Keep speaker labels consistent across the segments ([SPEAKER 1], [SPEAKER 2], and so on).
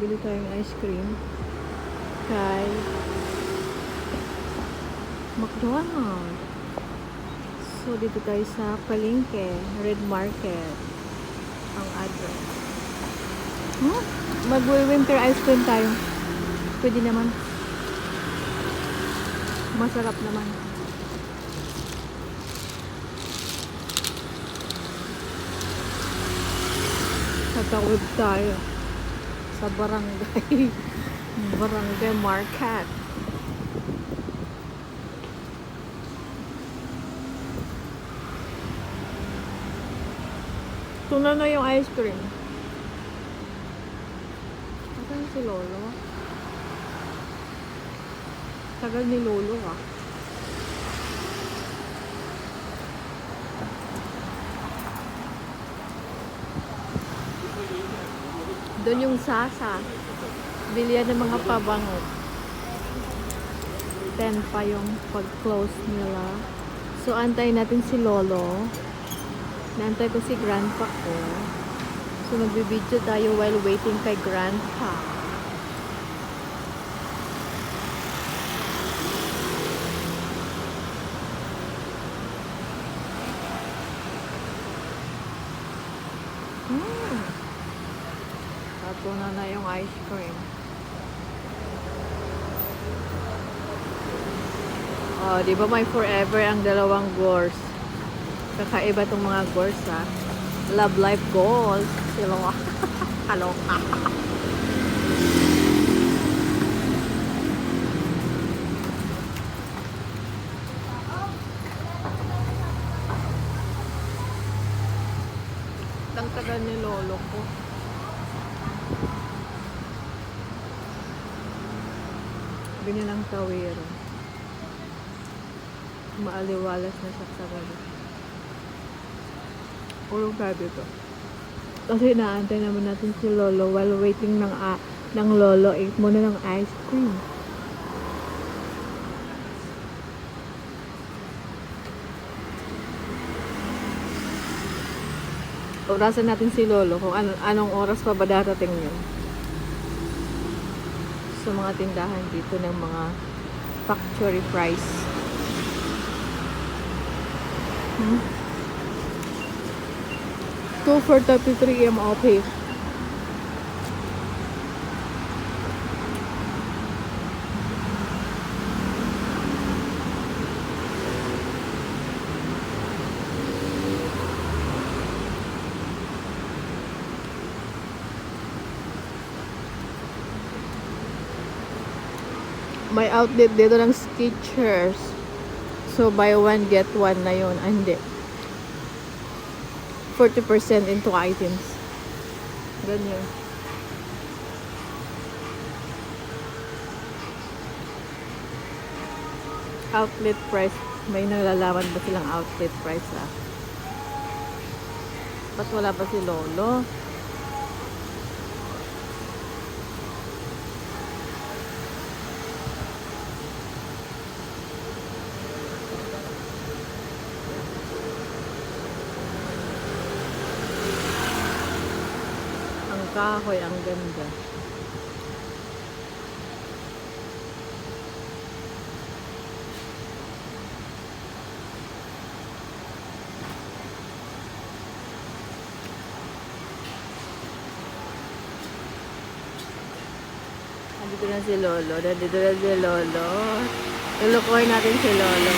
[SPEAKER 1] bili tayong ice cream kay McDonald's. So, dito tayo sa Palengke, Red Market, ang address. Mag-winter ice cream tayo. Pwede naman. Masarap naman. Tatawid tayo sa barangay. Barangay Market. Tuna na yung ice cream. Asan si Lolo? Tagal ni Lolo ah. Doon yung Sasa. Bilihan ng mga pabango. 10 pa yung pag-close nila. So, antayin natin si Lolo. Naantay ko si Grandpa ko. So, magbibideo tayo while waiting kay Grandpa. Tatuna na yung ice cream. Oh, di ba may forever ang dalawang gores? Kakaiba tong mga gores ha. Love Life Goals. Sila kaloka. Ang tagal ni Lolo ko. Ganyan ang tawiro. Maaliwalas na siya sa gabi. Ulong tayo dito. Kasi inaantay naman natin si Lolo while waiting ng Lolo. Eat muna ng ice cream. Orasan natin si Lolo kung anong oras pa ba darating yun. Sa mga tindahan dito ng mga factory price. 2 for 33 MOP. May outlet dito ng Skechers. So, buy one, get one na yun. Hindi. 40% into items. Ganyan. Outlet price. May nalalaman ba silang outlet price ah? Ba't wala pa si Lolo? Kahoy, ang ganda. Nandito na si Lolo. Nandito na si Lolo. Lulukoy natin si Lolo.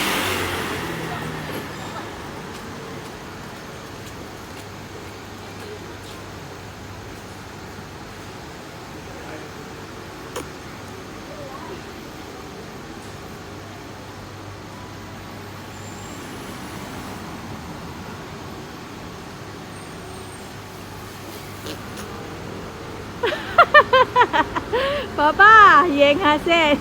[SPEAKER 1] Papa, yeng hasen.